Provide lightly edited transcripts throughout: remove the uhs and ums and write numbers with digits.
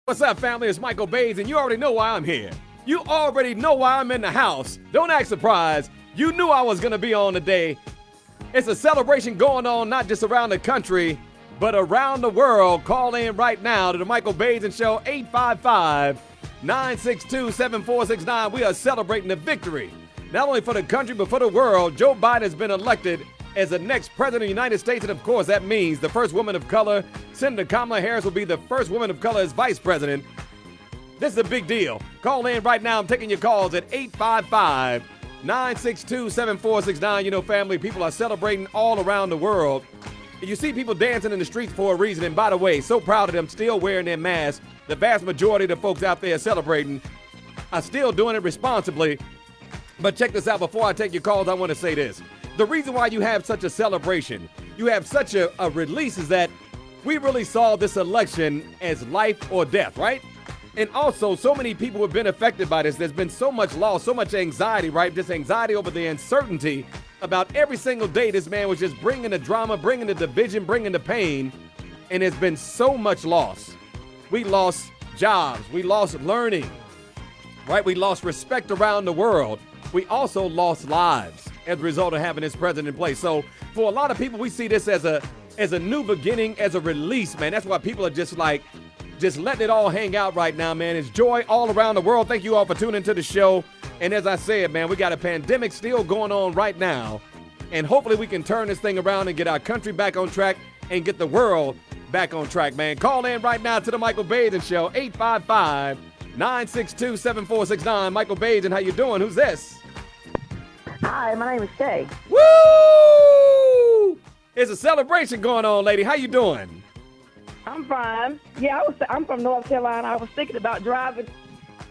What's up, family? It's Michael Baisden, and you already know why I'm here. You already know why I'm in the house. Don't act surprised. You knew I was going to be on today. It's a celebration going on not just around the country, but around the world. Call in right now to the Michael Baisden Show, 855-962-7469. We are celebrating the victory, not only for the country, but for the world. Joe Biden has been elected as the next president of the United States, and of course that means the first woman of color. Senator Kamala Harris will be the first woman of color as vice president. This is a big deal. Call in right now. I'm taking your calls at 855-962-7469. You know, family, people are celebrating all around the world. You see people dancing in the streets for a reason, and by the way, so proud of them still wearing their masks. The vast majority of the folks out there celebrating are still doing it responsibly. But check this out. Before I take your calls, I want to say this. The reason why you have such a celebration, you have such a release, is that we really saw this election as life or death, right? And also, so many people have been affected by this. There's been so much loss, so much anxiety, right? This anxiety over the uncertainty about every single day this man was just bringing the drama, bringing the division, bringing the pain. And there's been so much loss. We lost jobs. We lost learning, right? We lost respect around the world. We also lost lives as a result of having this president in place. So for a lot of people, we see this as a new beginning, as a release, man. That's why people are just letting it all hang out right now, man. It's joy all around the world. Thank you all for tuning into the show. And as I said, man, we got a pandemic still going on right now. And hopefully we can turn this thing around and get our country back on track and get the world back on track, man. Call in right now to the Michael Baisden Show, 855-962-7469. Michael Baisden, how you doing? Who's this? Hi, my name is Shay. Woo! It's a celebration going on, lady. How you doing? I'm fine. Yeah, I'm from North Carolina. I was thinking about driving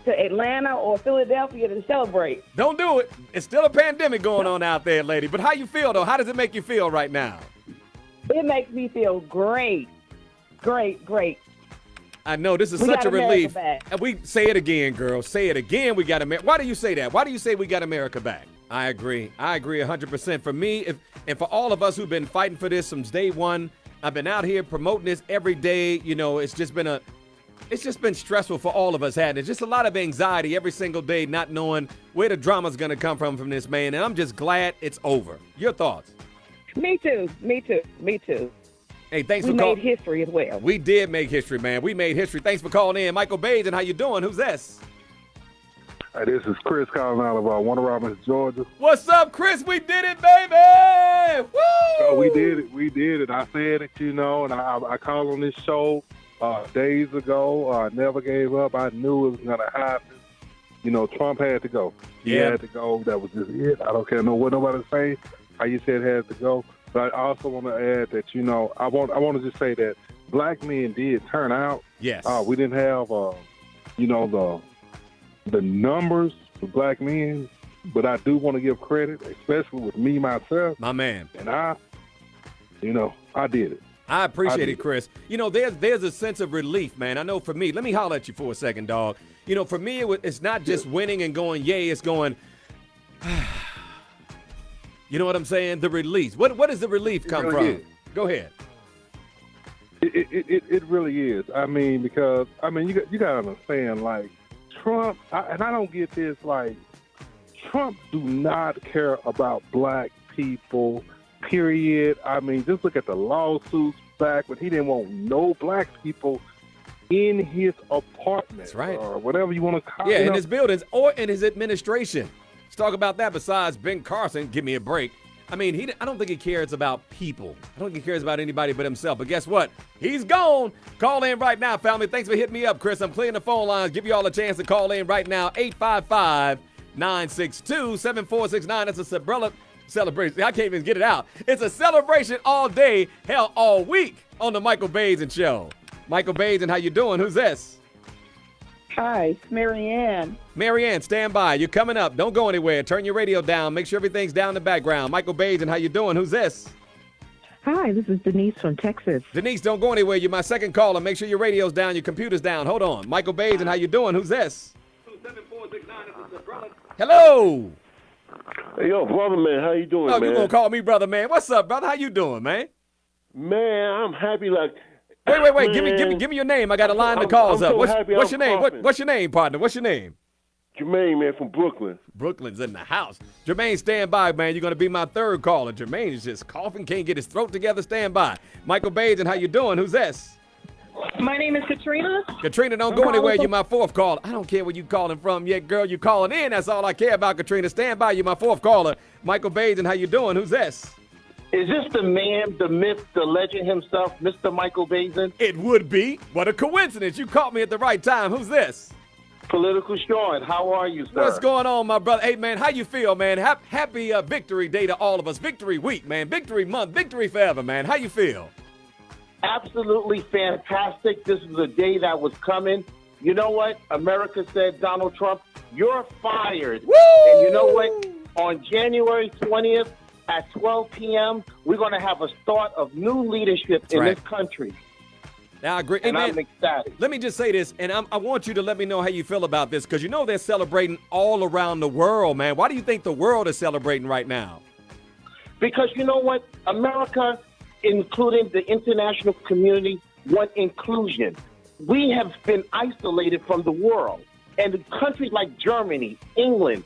to Atlanta or Philadelphia to celebrate. Don't do it. It's still a pandemic going on out there, lady. But how you feel, though? How does it make you feel right now? It makes me feel great. Great. I know. This is such a relief. And we say it again, girl. Say it again. We got America. Why do you say that? Why do you say we got America back? I agree 100%. For me, and for all of us who've been fighting for this since day one, I've been out here promoting this every day. You know, it's just been stressful for all of us, hasn't it? Just a lot of anxiety every single day, not knowing where the drama's going to come from this man. And I'm just glad it's over. Your thoughts? Me too. Hey, thanks for calling. We made history as well. We did make history, man. We made history. Thanks for calling in. Michael Baisden, how you doing? Who's this? Hey, this is Chris calling out of Warner Robins, Georgia. What's up, Chris? We did it, baby! Woo! Oh, we did it. I said it, you know, and I called on this show days ago. I never gave up. I knew it was going to happen. You know, Trump had to go. He had to go. That was just it. I don't care what nobody say. How you said had to go. But I also want to add that, you know, I want to just say that black men did turn out. Yes. We didn't have, you know, the numbers for black men, but I do want to give credit, especially with me, myself. My man. And I did it. I appreciate it, Chris. You know, there's a sense of relief, man. I know for me, let me holler at you for a second, dog. You know, for me, it's not just winning and going, yay, it's going, you know what I'm saying? The release. What does the relief come really from? Go ahead. It really is. I mean, because, you got to understand, like, Trump, and I don't get this, like, Trump do not care about black people, period. I mean, just look at the lawsuits back when he didn't want no black people in his apartment. That's right. Or whatever you want to call it. Yeah, in his buildings or in his administration. Let's talk about that besides Ben Carson. Give me a break. I mean, I don't think he cares about people. I don't think he cares about anybody but himself. But guess what? He's gone. Call in right now, family. Thanks for hitting me up, Chris. I'm clearing the phone lines. Give you all a chance to call in right now. 855-962-7469. That's a celebration. I can't even get it out. It's a celebration all day, hell, all week on the Michael Baisden Show. Michael Baisden, how you doing? Who's this? Hi, it's Marianne. Marianne, stand by. You're coming up. Don't go anywhere. Turn your radio down. Make sure everything's down in the background. Michael Baisden, how you doing? Who's this? Hi, this is Denise from Texas. Denise, don't go anywhere. You're my second caller. Make sure your radio's down, your computer's down. Hold on. Michael Baisden, how you doing? Who's this? 27469. Hello. Hey, yo, brother, man, how you doing, man? Oh, you gonna call me brother, man? What's up, brother? How you doing, man? Man, I'm happy like Wait. Give me your name. I got to line the calls I'm up. so What's happy your I'm name? coughing. What's your name, partner? What's your name? Jermaine, man, from Brooklyn. Brooklyn's in the house. Jermaine, stand by, man. You're going to be my third caller. Jermaine is just coughing, can't get his throat together. Stand by. Michael Baisden, how you doing? Who's this? My name is Katrina. Katrina, don't go anywhere. You're my fourth caller. I don't care where you calling from yet, girl. You calling in. That's all I care about, Katrina. Stand by. You're my fourth caller. Michael Baisden, how you doing? Who's this? Is this the man, the myth, the legend himself, Mr. Michael Baisden? It would be. What a coincidence. You caught me at the right time. Who's this? Political Sean, how are you, sir? What's going on, my brother? Hey, man, how you feel, man? Happy Victory Day to all of us. Victory Week, man. Victory Month. Victory forever, man. How you feel? Absolutely fantastic. This is a day that was coming. You know what? America said, Donald Trump, you're fired. Woo! And you know what? On January 20th at 12 p.m., we're going to have a start of new leadership in this country. Now, I agree. Hey, And man, I'm ecstatic. let me just say this, and I want you to let me know how you feel about this, because you know they're celebrating all around the world, man. Why do you think the world is celebrating right now? Because you know what? America, including the international community, want inclusion. We have been isolated from the world. And countries like Germany, England,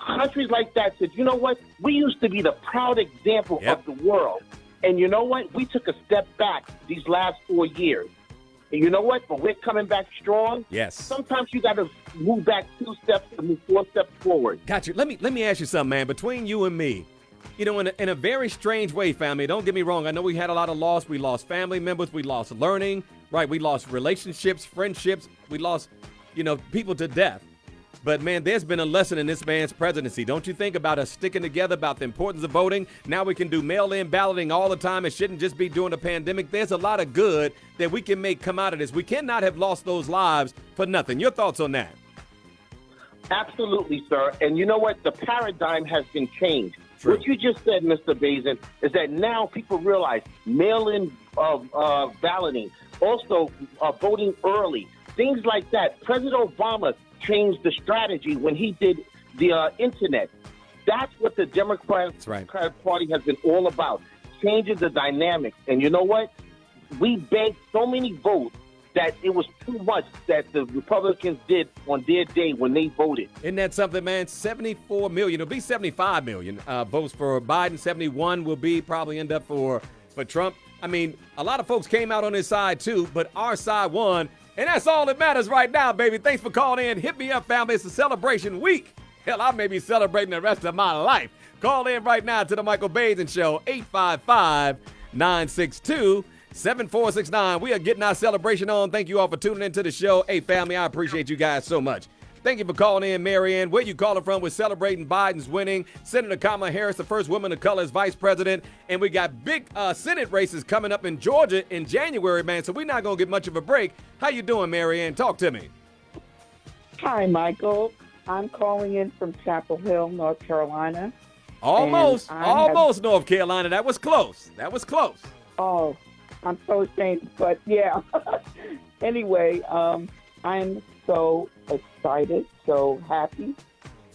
countries like that said, you know what? We used to be the proud example of the world. And you know what? We took a step back these last 4 years. And you know what? But we're coming back strong. Yes. Sometimes you got to move back 2 steps to move 4 steps forward. Got you. Let me ask you something, man. Between you and me, you know, in a very strange way, family, don't get me wrong. I know we had a lot of loss. We lost family members. We lost learning, right? We lost relationships, friendships. We lost, you know, people to death. But, man, there's been a lesson in this man's presidency. Don't you think about us sticking together, about the importance of voting? Now we can do mail-in balloting all the time. It shouldn't just be during the pandemic. There's a lot of good that we can make come out of this. We cannot have lost those lives for nothing. Your thoughts on that? Absolutely, sir. And you know what? The paradigm has been changed. True. What you just said, Mr. Baisden, is that now people realize mail-in balloting, also voting early, things like that. President Obama changed the strategy when he did the internet. That's what the Democratic Party has been all about, changing the dynamics. And you know what? We banked so many votes that it was too much that the Republicans did on their day when they voted. Isn't that something, man? 74 million. It'll be 75 million votes for Biden. 71 will be probably end up for Trump. I mean, a lot of folks came out on his side, too, but our side won. And that's all that matters right now, baby. Thanks for calling in. Hit me up, family. It's a celebration week. Hell, I may be celebrating the rest of my life. Call in right now to the Michael Baisden Show, 855-962-7469. We are getting our celebration on. Thank you all for tuning into the show. Hey, family, I appreciate you guys so much. Thank you for calling in, Marianne. Where you calling from? We're celebrating Biden's winning. Senator Kamala Harris, the first woman of color, as vice president. And we got big Senate races coming up in Georgia in January, man. So we're not going to get much of a break. How you doing, Marianne? Talk to me. Hi, Michael. I'm calling in from Chapel Hill, North Carolina. Almost North Carolina. That was close. Oh, I'm so ashamed, but yeah. Anyway, I'm so excited, so happy,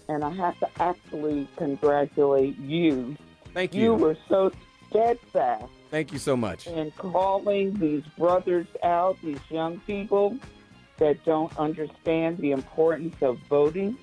and I have to actually congratulate you. Thank you. You were so steadfast. Thank you so much. In calling these brothers out, these young people that don't understand the importance of voting.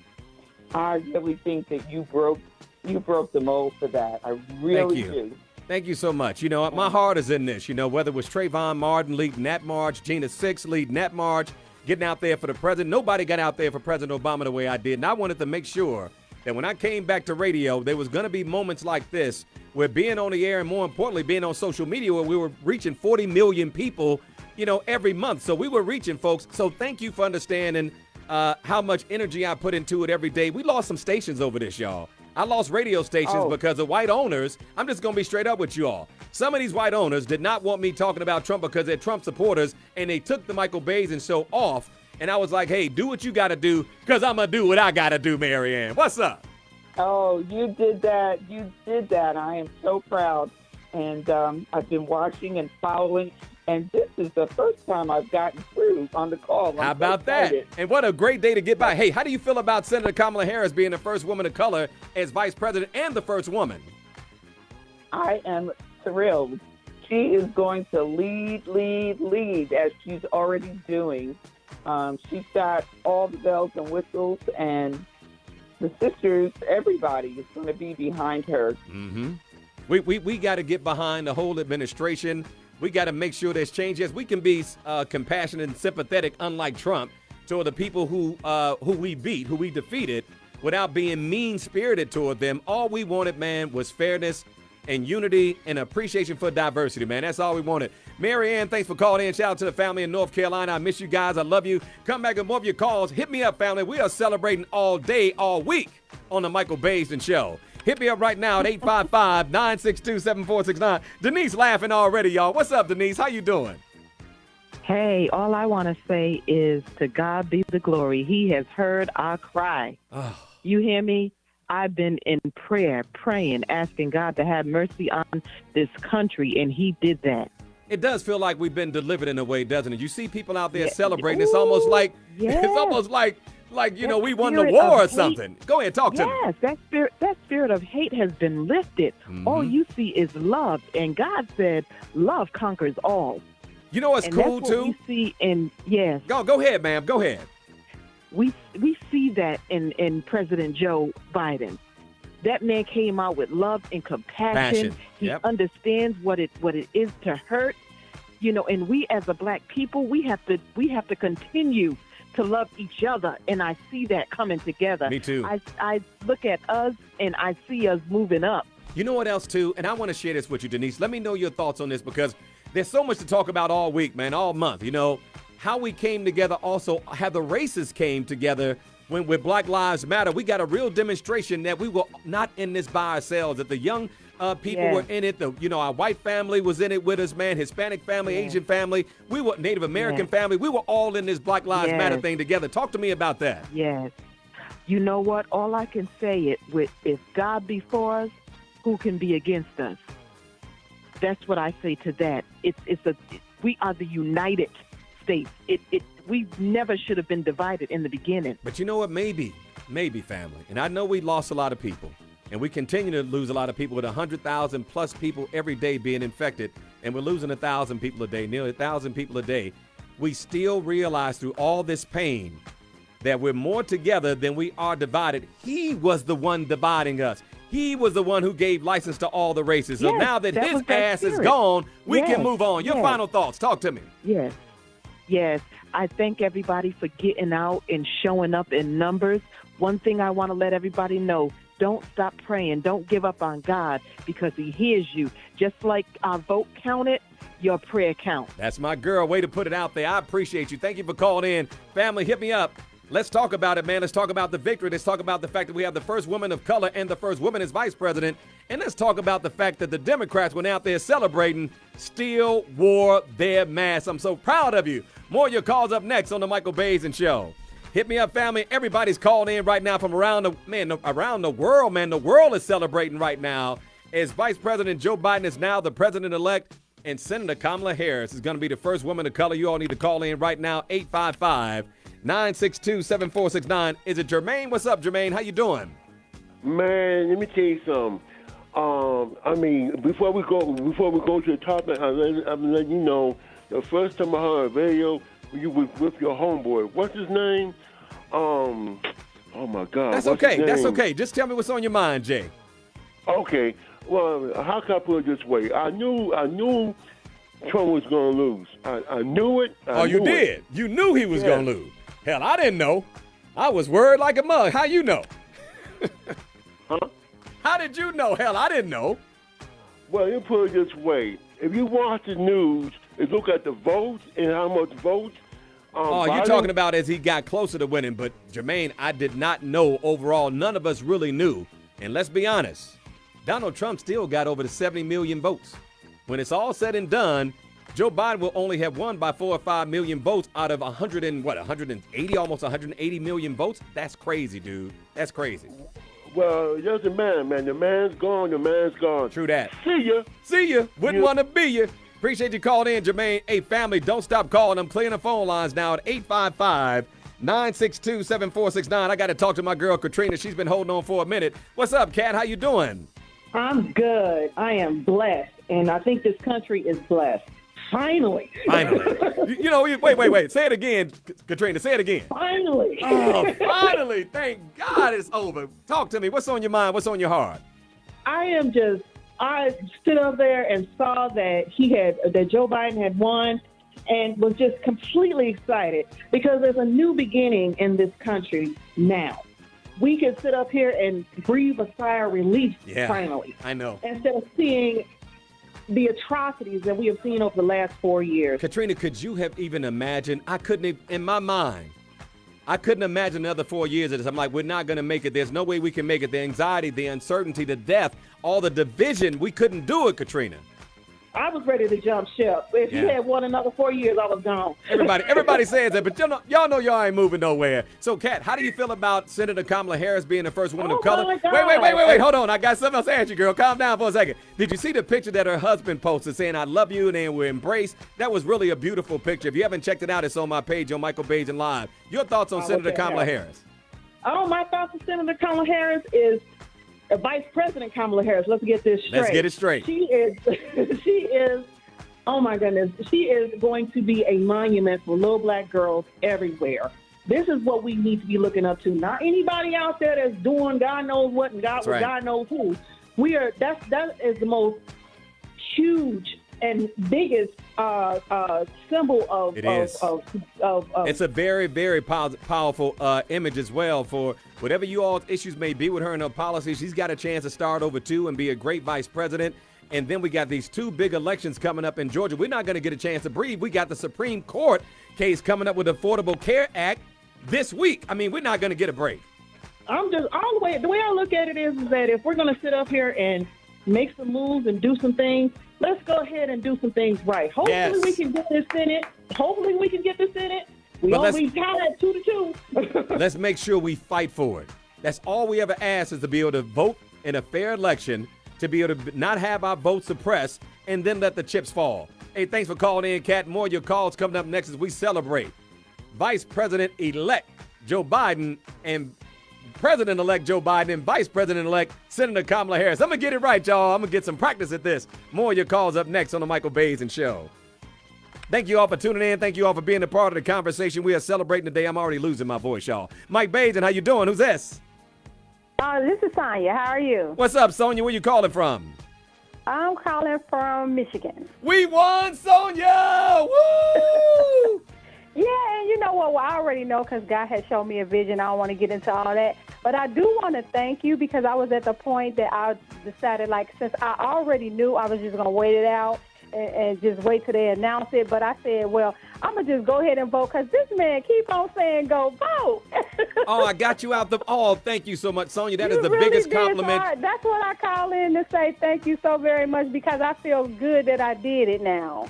I really think that you broke the mold for that. I really do. Thank you so much. You know, my heart is in this. You know, whether it was Trayvon Martin leading that march, Gina Six leading that march, getting out there for the president. Nobody got out there for President Obama the way I did. And I wanted to make sure that when I came back to radio, there was going to be moments like this where being on the air and more importantly, being on social media where we were reaching 40 million people, you know, every month. So we were reaching folks. So thank you for understanding how much energy I put into it every day. We lost some stations over this, y'all. I lost radio stations because of white owners. I'm just going to be straight up with you all. Some of these white owners did not want me talking about Trump because they're Trump supporters, and they took the Michael Baisden Show off. And I was like, hey, do what you got to do because I'm going to do what I got to do, Marianne. What's up? Oh, you did that. I am so proud. And I've been watching and following. And this is the first time I've gotten through on the call. How about that? And what a great day to get by. Hey, how do you feel about Senator Kamala Harris being the first woman of color as vice president and the first woman? I am thrilled she is going to lead, as she's already doing. She's got all the bells and whistles, and the sisters, everybody is going to be behind her. Mm-hmm. We got to get behind the whole administration. We got to make sure there's changes. We can be compassionate and sympathetic, unlike Trump, toward the people who we beat, who we defeated, without being mean-spirited toward them. All we wanted, man, was fairness and unity and appreciation for diversity, man. That's all we wanted. Mary Ann, thanks for calling in. Shout out to the family in North Carolina. I miss you guys. I love you. Come back with more of your calls. Hit me up, family. We are celebrating all day, all week on the Michael Baisden Show. Hit me up right now at 855-962-7469. Denise laughing already, y'all. What's up, Denise? How you doing? Hey, all I want to say is to God be the glory. He has heard our cry. Oh. You hear me? I've been in prayer, praying, asking God to have mercy on this country, and he did that. It does feel like we've been delivered in a way, doesn't it? You see people out there Yeah. celebrating. Ooh, it's almost like yes. it's almost like you know, That we won the spirit war of or hate. something. Go ahead, talk to me. Yes, that spirit of hate has been lifted. Mhm. All you see is love, and God said love conquers all. You know what's And cool that's what too? we see in, yes. Go ahead, ma'am. Go ahead. We see that in President Joe Biden. That man came out with love and compassion. Passion. He Yep. understands what it is to hurt, you know. And we as a black people, we have to continue to love each other. And I see that coming together. Me too. I look at us and I see us moving up. You know what else too? And I want to share this with you, Denise. Let me know your thoughts on this because there's so much to talk about all week, man, all month. You know, how we came together, also how the races came together when with Black Lives Matter. We got a real demonstration that we were not in this by ourselves, that the young people Yes. were in it. Our white family was in it with us, man, Hispanic family, Yes. Asian family. We were Native American Yes. family. We were all in this Black Lives Yes. Matter thing together. Talk to me about that. Yes. You know what? All I can say is, if God be for us, who can be against us? That's what I say to that. We are the United States. We never should have been divided in the beginning. But you know what? Maybe family. And I know we lost a lot of people. And we continue to lose a lot of people with 100,000 plus people every day being infected. And we're losing 1,000 people a day, nearly 1,000 people a day. We still realize through all this pain that we're more together than we are divided. He was the one dividing us. He was the one who gave license to all the races. So Yes, now that that his was that ass is spirit. gone, we Yes, can move on. Your yes. final thoughts. Talk to me. Yes. Yes. I thank everybody for getting out and showing up in numbers. One thing I want to let everybody know, don't stop praying. Don't give up on God because he hears you. Just like our vote counted, your prayer counts. That's my girl. Way to put it out there. I appreciate you. Thank you for calling in. Family, hit me up. Let's talk about it, man. Let's talk about the victory. Let's talk about the fact that we have the first woman of color and the first woman as vice president. And let's talk about the fact that the Democrats, when out there celebrating, still wore their masks. I'm so proud of you. More of your calls up next on the Michael Baisden Show. Hit me up, family. Everybody's calling in right now from around the world, man. The world is celebrating right now as Vice President Joe Biden is now the president-elect, and Senator Kamala Harris is going to be the first woman of color. You all need to call in right now, 855-962-7469. Is it Jermaine? What's up, Jermaine? How you doing? Man, let me tell you something. Before we go to the topic, I'm letting you know the first time I heard a radio, you was with your homeboy. What's his name? Oh my God. That's what's okay. his That's name? okay. Just tell me what's on your mind, Jay. Okay. Well, how can I put it this way? I knew Trump was going to lose. I knew it. You did? You knew he was going to lose. Hell, I didn't know. I was worried like a mug. How you know? Huh? How did you know? Hell, I didn't know. Well, you put it this way. If you watch the news and look at the votes and how much votes. You're Biden, talking about as he got closer to winning. But, Jermaine, I did not know overall. None of us really knew. And let's be honest, Donald Trump still got over the 70 million votes. When it's all said and done, Joe Biden will only have won by 4 or 5 million votes out of 180, almost 180 million votes. That's crazy, dude. That's crazy. Well, it doesn't matter, man. The man's gone. The man's gone. True that. See ya. See you. Wouldn't Yeah. want to be you. Appreciate you calling in, Jermaine. Hey, family, don't stop calling. I'm clearing the phone lines now at 855-962-7469. I got to talk to my girl, Katrina. She's been holding on for a minute. What's up, Kat? How you doing? I'm good. I am blessed, and I think this country is blessed. Finally. You know, wait. Say it again, Katrina. Say it again. Finally. Oh, finally. Thank God it's over. Talk to me. What's on your mind? What's on your heart? I stood up there and saw that that Joe Biden had won and was just completely excited because there's a new beginning in this country now. We can sit up here and breathe a sigh of relief finally. I know. Instead of seeing the atrocities that we have seen over the last 4 years. Katrina, could you have even imagined? I couldn't, in my mind, I couldn't imagine another 4 years of this. I'm like, we're not going to make it. There's no way we can make it. The anxiety, the uncertainty, the death, all the division. We couldn't do it, Katrina. I was ready to jump ship. If you had won another 4 years, I was gone. Everybody says that, but y'all know y'all ain't moving nowhere. So, Kat, how do you feel about Senator Kamala Harris being the first woman of color? My God. Wait. Hold on. I got something else to ask you, girl. Calm down for a second. Did you see the picture that her husband posted saying, I love you, and they were embraced? That was really a beautiful picture. If you haven't checked it out, it's on my page on Michael Baisden Live. Your thoughts on Senator Kamala Harris? Oh, my thoughts on Senator Kamala Harris is Vice President Kamala Harris. Let's get this straight. Let's get it straight. She is, oh my goodness, she is going to be a monument for little black girls everywhere. This is what we need to be looking up to. Not anybody out there that's doing God knows what and God knows who. That is the most huge and biggest symbol of. It is. It's a very, very powerful image as well for whatever you all's issues may be with her and her policies. She's got a chance to start over too and be a great vice president. And then we got these two big elections coming up in Georgia. We're not going to get a chance to breathe. We got the Supreme Court case coming up with the Affordable Care Act this week. I mean, we're not going to get a break. The way I look at it is that if we're going to sit up here and make some moves and do some things, let's go ahead and do some things right. Hopefully we can get this Senate. We only tied at 2-2. Let's make sure we fight for it. That's all we ever ask, is to be able to vote in a fair election, to be able to not have our vote suppressed, and then let the chips fall. Hey, thanks for calling in, Kat. More of your calls coming up next as we celebrate Vice President-elect Joe Biden and President-elect Joe Biden and Vice President-elect Senator Kamala Harris. I'm going to get it right, y'all. I'm going to get some practice at this. More of your calls up next on the Michael Baisden Show. Thank you all for tuning in. Thank you all for being a part of the conversation. We are celebrating today. I'm already losing my voice, y'all. Mike Baisden, how you doing? Who's this? This is Sonia. How are you? What's up, Sonia? Where you calling from? I'm calling from Michigan. We won, Sonia! Woo! Yeah, and you know what? Well, I already know because God has shown me a vision. I don't want to get into all that. But I do want to thank you because I was at the point that I decided, since I already knew I was just going to wait it out and just wait till they announce it. But I said, well, I'm going to just go ahead and vote because this man keep on saying go vote. Oh, I got you out the... Oh, thank you so much, Sonia. That is the really biggest did. compliment. So that's what I call in to say thank you so very much because I feel good that I did it now.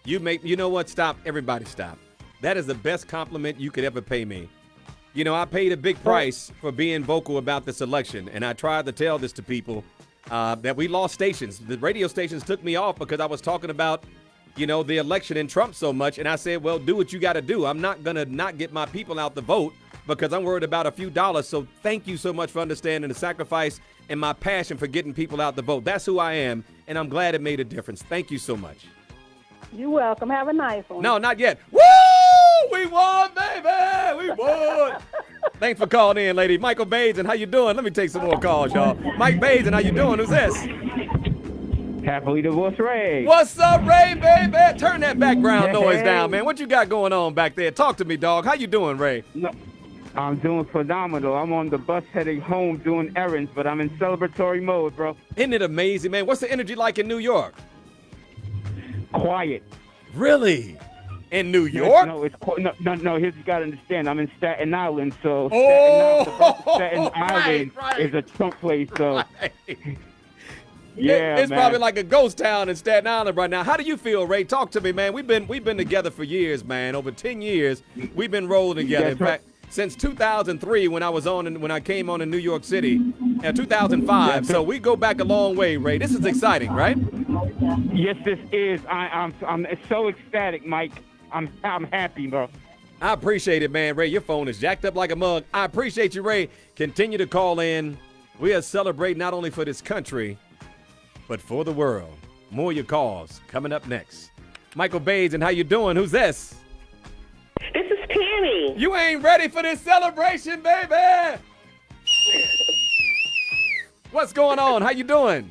You know what? Stop. Everybody stop. That is the best compliment you could ever pay me. You know, I paid a big price for being vocal about this election, and I tried to tell this to people that we lost stations. The radio stations took me off because I was talking about, the election and Trump so much, and I said, well, do what you got to do. I'm not going to not get my people out to vote because I'm worried about a few dollars. So thank you so much for understanding the sacrifice and my passion for getting people out to vote. That's who I am, and I'm glad it made a difference. Thank you so much. You're welcome. Have a nice one. No, not yet. Woo! We won, baby! We won! Thanks for calling in, lady. Michael Baisden, how you doing? Let me take some more calls, y'all. Mike Baisden, how you doing? Who's this? Happily divorced Ray. What's up, Ray, baby? Turn that background noise down, man. What you got going on back there? Talk to me, dog. How you doing, Ray? No, I'm doing phenomenal. I'm on the bus heading home doing errands, but I'm in celebratory mode, bro. Isn't it amazing, man? What's the energy like in New York? Quiet. Really? In New York? No, it's no. Here's what you gotta understand. I'm in Staten Island, so Staten Island is a Trump place. So yeah, it's probably like a ghost town in Staten Island right now. How do you feel, Ray? Talk to me, man. We've been together for years, man. Over 10 years, we've been rolling together. In fact, since 2003, when I came on in New York City, 2005. So we go back a long way, Ray. This is exciting, right? Yes, this is. I'm so ecstatic, Mike. I'm happy, bro. I appreciate it, man. Ray, your phone is jacked up like a mug. I appreciate you, Ray. Continue to call in. We are celebrating not only for this country, but for the world. More of your calls coming up next. Michael Baisden, how you doing? Who's this? This is Tammy. You ain't ready for this celebration, baby. What's going on? How you doing?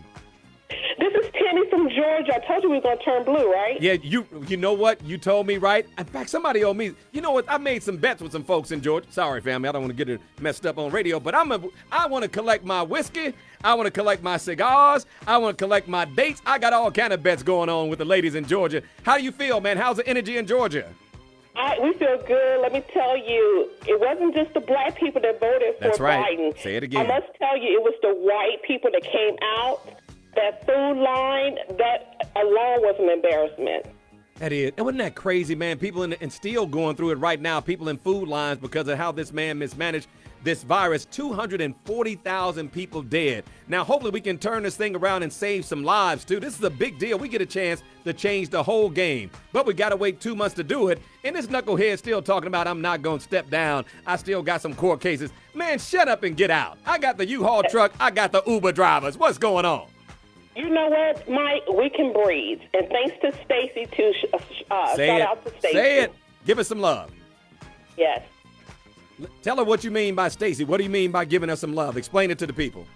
This is Tammy from Georgia. I told you we were going to turn blue, right? Yeah, you know what? You told me, right? In fact, somebody owed me. You know what? I made some bets with some folks in Georgia. Sorry, family. I don't want to get it messed up on radio, but I want to collect my whiskey. I want to collect my cigars. I want to collect my dates. I got all kind of bets going on with the ladies in Georgia. How do you feel, man? How's the energy in Georgia? We feel good. Let me tell you, it wasn't just the black people that voted for Biden. Say it again. I must tell you, it was the white people that came out. That food line, that alone was an embarrassment. That is. And wasn't that crazy, man? People and still going through it right now, people in food lines because of how this man mismanaged this virus. 240,000 people dead. Now, hopefully we can turn this thing around and save some lives, too. This is a big deal. We get a chance to change the whole game. But we got to wait 2 months to do it. And this knucklehead still talking about I'm not going to step down. I still got some court cases. Man, shut up and get out. I got the U-Haul truck. I got the Uber drivers. What's going on? You know what, Mike? We can breathe. And thanks to Stacey, too. Shout out to Stacey. Say it. Give us some love. Yes. Tell her what you mean by Stacey. What do you mean by giving us some love? Explain it to the people.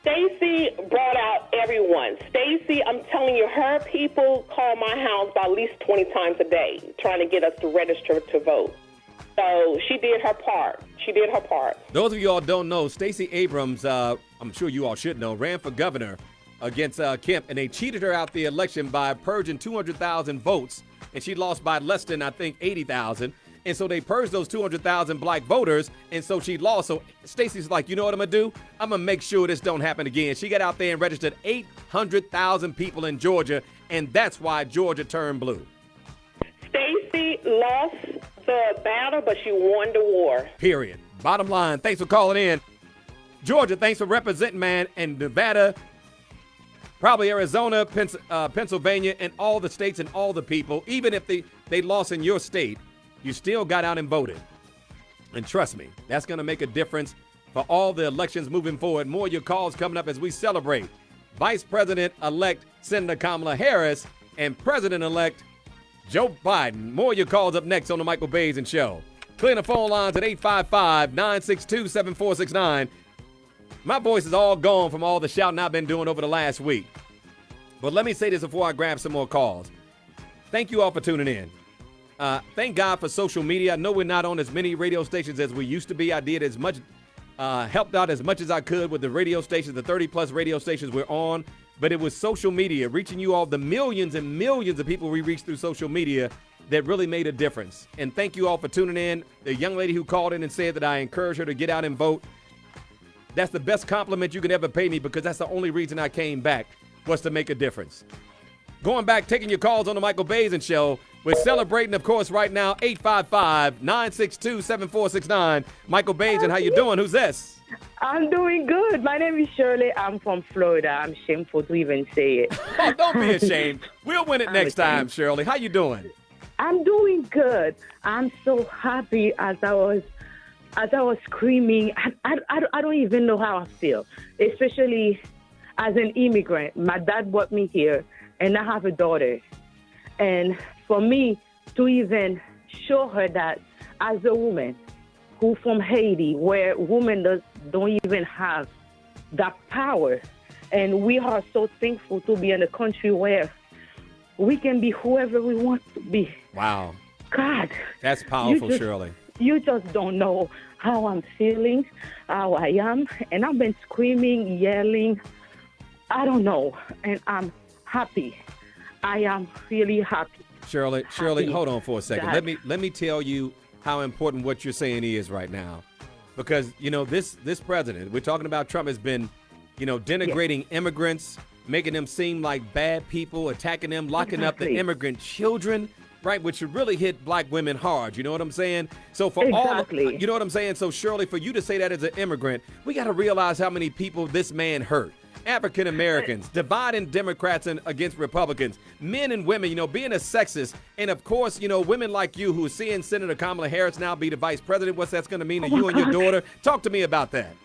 Stacey brought out everyone. Stacey, I'm telling you, her people call my house by at least 20 times a day trying to get us to register to vote. So she did her part. Those of you all don't know, Stacey Abrams, I'm sure you all should know, ran for governor against Kemp, and they cheated her out the election by purging 200,000 votes, and she lost by less than, I think, 80,000. And so they purged those 200,000 black voters, and so she lost. So Stacey's like, you know what I'm going to do? I'm going to make sure this don't happen again. She got out there and registered 800,000 people in Georgia, and that's why Georgia turned blue. Stacey lost the battle, but she won the war. Period. Bottom line, thanks for calling in. Georgia, thanks for representing, man, and Nevada, probably Arizona, Pennsylvania, and all the states and all the people. Even if they lost in your state, you still got out and voted. And trust me, that's going to make a difference for all the elections moving forward. More of your calls coming up as we celebrate Vice President-elect Senator Kamala Harris and President-elect Joe Biden. More of your calls up next on the Michael Baisden Show. Clearing the phone lines at 855-962-7469. My voice is all gone from all the shouting I've been doing over the last week. But let me say this before I grab some more calls. Thank you all for tuning in. Thank God for social media. I know we're not on as many radio stations as we used to be. I did as much, helped out as much as I could with the radio stations, the 30-plus radio stations we're on. But it was social media, reaching you all, the millions and millions of people we reached through social media that really made a difference. And thank you all for tuning in. The young lady who called in and said that I encouraged her to get out and vote. That's the best compliment you could ever pay me, because that's the only reason I came back, was to make a difference. Going back, taking your calls on the Michael Baisden Show. We're celebrating, of course, right now, 855-962-7469. Michael Baisden, how you doing? Who's this? I'm doing good. My name is Shirley. I'm from Florida. I'm shameful to even say it. Oh, don't be ashamed. We'll win it next time, Shirley. How you doing? I'm doing good. I'm so happy as I was screaming. I don't even know how I feel, especially as an immigrant. My dad brought me here, and I have a daughter. And for me to even show her that as a woman who from Haiti, where women don't even have that power, and we are so thankful to be in a country where we can be whoever we want to be. Wow. God. That's powerful, Shirley. You just don't know how I'm feeling, how I am. And I've been screaming, yelling. I don't know. And I'm happy. I am really happy. Shirley, hold on for a second. Let me tell you how important what you're saying is right now. Because, you know, this president, we're talking about Trump, has been, you know, denigrating immigrants, making them seem like bad people, attacking them, locking up the immigrant children, right, which should really hit black women hard. You know what I'm saying? So for all, you know what I'm saying? So Shirley, for you to say that as an immigrant, we got to realize how many people this man hurt. African Americans, dividing Democrats against Republicans, men and women, you know, being a sexist. And of course, you know, women like you who are seeing Senator Kamala Harris now be the vice president. What's that's going to mean to you and your daughter? Talk to me about that.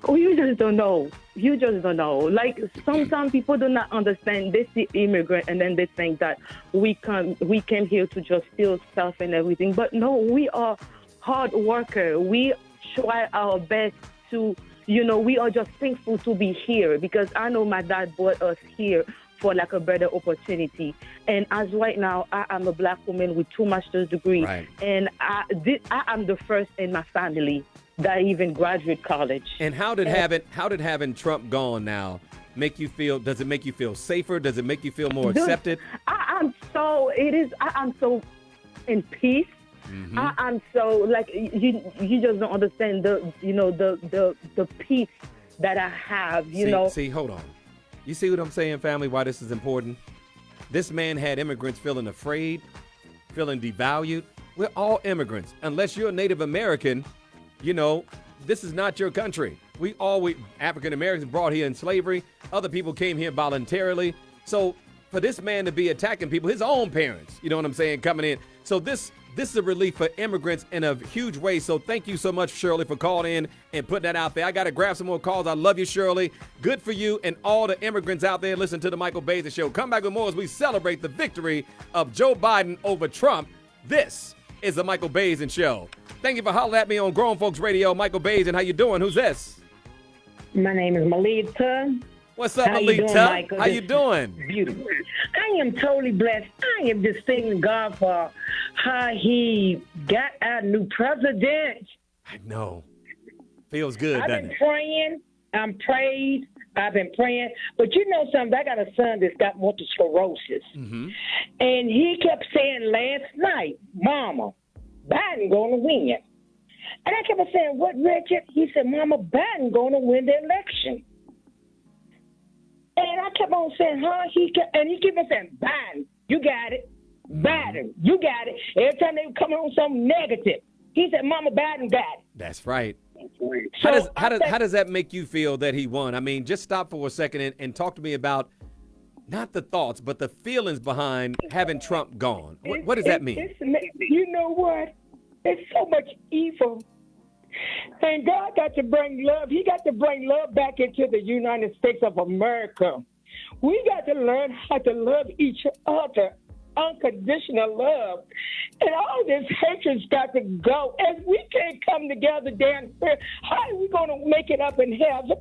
You just don't know. You just don't know. Like sometimes people do not understand. They see immigrant and then they think that we came here to just steal stuff and everything. But no, we are hard worker. We try our best to, we are just thankful to be here because I know my dad brought us here for like a better opportunity. And as right now, I am a black woman with 2 master's degrees, right. And I am the first in my family that even graduate college. And how did having Trump gone now make you feel? Does it make you feel safer? Does it make you feel more accepted? I am so in peace. Mm-hmm. I'm so like you just don't understand the peace that I have. See, hold on. You see what I'm saying, family? Why this is important? This man had immigrants feeling afraid, feeling devalued. We're all immigrants. Unless you're a Native American, this is not your country. African Americans brought here in slavery. Other people came here voluntarily. So for this man to be attacking people, his own parents, you know what I'm saying, coming in. So this is a relief for immigrants in a huge way. So thank you so much, Shirley, for calling in and putting that out there. I got to grab some more calls. I love you, Shirley. Good for you and all the immigrants out there. Listen to the Michael Baisden Show. Come back with more as we celebrate the victory of Joe Biden over Trump. This is the Michael Baisden Show. Thank you for hollering at me on Grown Folks Radio. Michael Baisden, how you doing? Who's this? My name is Melita. What's up, Melita? How you doing? Beautiful. I am totally blessed. I am just thanking God for how he got our new president. I know. Feels good, I've doesn't been it? praying. I'm prayed. I've been praying. But you know something? I got a son that's got multiple sclerosis. Mm-hmm. And he kept saying last night, Mama, Biden going to win. And I kept on saying, what, Richard? He said, Mama, Biden going to win the election. And I kept on saying, he kept on saying, Biden, you got it. Biden, you got it. Every time they would come on something negative, he said, Mama, Biden got it. That's right. So How does that make you feel that he won? I mean, just stop for a second and talk to me about not the thoughts, but the feelings behind having Trump gone. What does that mean? You know what? There's so much evil. And God got to bring love. He got to bring love back into the United States of America. We got to learn how to love each other. Unconditional love. And all this hatred's got to go. And we can't come together down here. How are we going to make it up in heaven?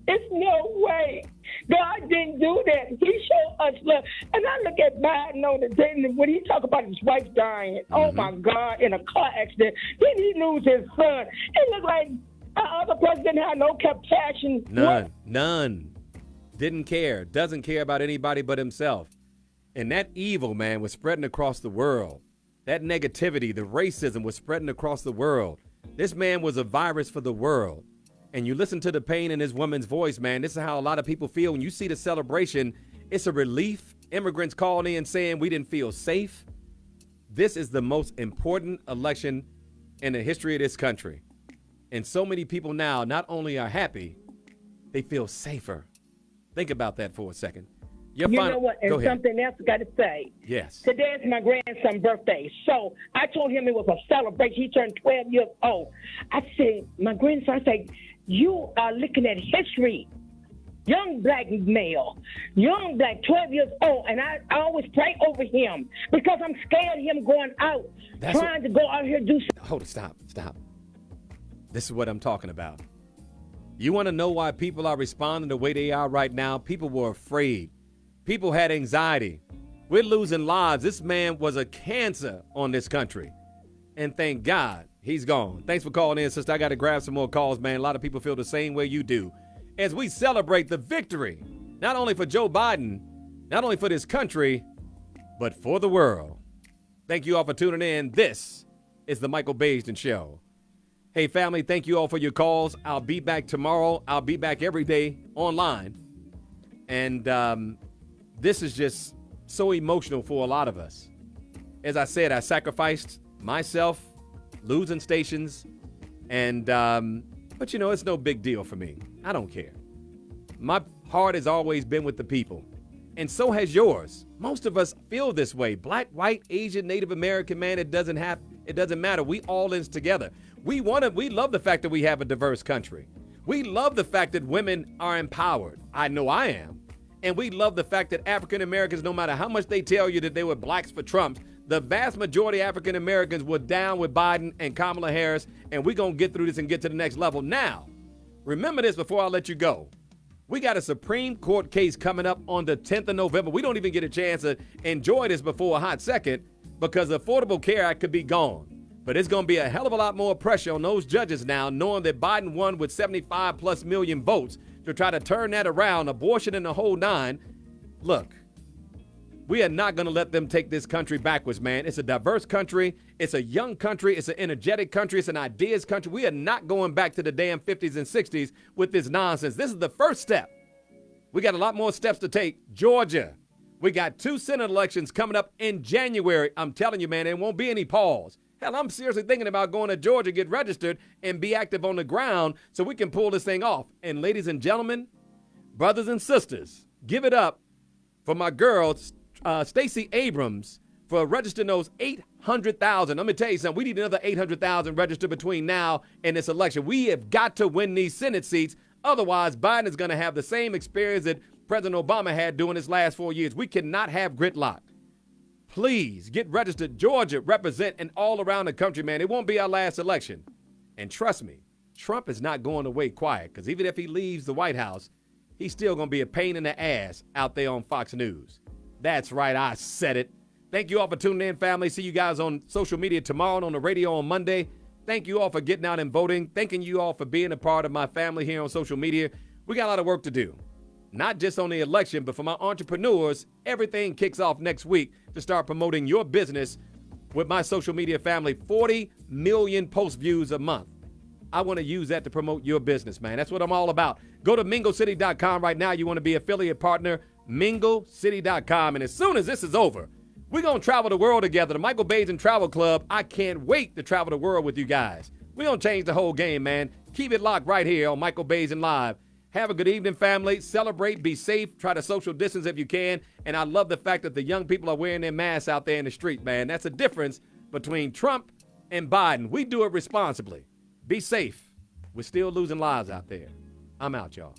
It's no way. God didn't do that. He showed us love. And I look at Biden on the day when he talk about his wife dying. Mm-hmm. Oh, my God, in a car accident. Then he lose his son. It looked like our other president had no compassion. None. Didn't care. Doesn't care about anybody but himself. And that evil, man, was spreading across the world. That negativity, the racism was spreading across the world. This man was a virus for the world. And you listen to the pain in this woman's voice, man. This is how a lot of people feel. When you see the celebration, it's a relief. Immigrants calling in saying we didn't feel safe. This is the most important election in the history of this country. And so many people now not only are happy, they feel safer. Think about that for a second. You know what? And something else I got to say. Yes. Today is my grandson's birthday. So I told him it was a celebration. He turned 12 years old. I said, my grandson, I said, you are looking at history. Young black male, young black, 12 years old. And I always pray over him because I'm scared of him going out, trying to go out here and do something. Hold it, stop. This is what I'm talking about. You want to know why people are responding the way they are right now? People were afraid. People had anxiety. We're losing lives. This man was a cancer on this country. And thank God he's gone. Thanks for calling in, sister. I got to grab some more calls, man. A lot of people feel the same way you do. As we celebrate the victory, not only for Joe Biden, not only for this country, but for the world. Thank you all for tuning in. This is the Michael Baisden Show. Hey, family, thank you all for your calls. I'll be back tomorrow. I'll be back every day online. And this is just so emotional for a lot of us. As I said, I sacrificed myself, losing stations, and but it's no big deal for me. I don't care. My heart has always been with the people, and so has yours. Most of us feel this way. Black, white, Asian, Native American, man, it doesn't matter. We all in together. We love the fact that we have a diverse country. We love the fact that women are empowered. I know I am. And we love the fact that African Americans, no matter how much they tell you that they were blacks for Trump, the vast majority of African Americans were down with Biden and Kamala Harris, and we're going to get through this and get to the next level. Now, remember this before I let you go. We got a Supreme Court case coming up on the 10th of November. We don't even get a chance to enjoy this before a hot second because the Affordable Care Act could be gone. But it's going to be a hell of a lot more pressure on those judges now, knowing that Biden won with 75 plus million votes to try to turn that around, abortion and the whole nine. Look, we are not going to let them take this country backwards, man. It's a diverse country. It's a young country. It's an energetic country. It's an ideas country. We are not going back to the damn 50s and 60s with this nonsense. This is the first step. We got a lot more steps to take. Georgia, we got 2 Senate elections coming up in January. I'm telling you, man, there won't be any pause. Hell, I'm seriously thinking about going to Georgia, get registered, and be active on the ground so we can pull this thing off. And ladies and gentlemen, brothers and sisters, give it up for my girl, Stacey Abrams, for registering those 800,000. Let me tell you something. We need another 800,000 registered between now and this election. We have got to win these Senate seats. Otherwise, Biden is going to have the same experience that President Obama had during his last 4 years. We cannot have gridlock. Please get registered. Georgia, represent, and all around the country, man. It won't be our last election. And trust me, Trump is not going away quiet, because even if he leaves the White House, he's still going to be a pain in the ass out there on Fox News. That's right, I said it. Thank you all for tuning in, family. See you guys on social media tomorrow and on the radio on Monday. Thank you all for getting out and voting. Thanking you all for being a part of my family here on social media. We got a lot of work to do. Not just on the election, but for my entrepreneurs, everything kicks off next week to start promoting your business with my social media family. 40 million post views a month. I want to use that to promote your business, man. That's what I'm all about. Go to minglecity.com right now. You want to be affiliate partner, minglecity.com. And as soon as this is over, we're going to travel the world together. The Michael Baisden Travel Club. I can't wait to travel the world with you guys. We're going to change the whole game, man. Keep it locked right here on Michael Baisden Live. Have a good evening, family. Celebrate, be safe, try to social distance if you can. And I love the fact that the young people are wearing their masks out there in the street, man. That's a difference between Trump and Biden. We do it responsibly. Be safe. We're still losing lives out there. I'm out, y'all.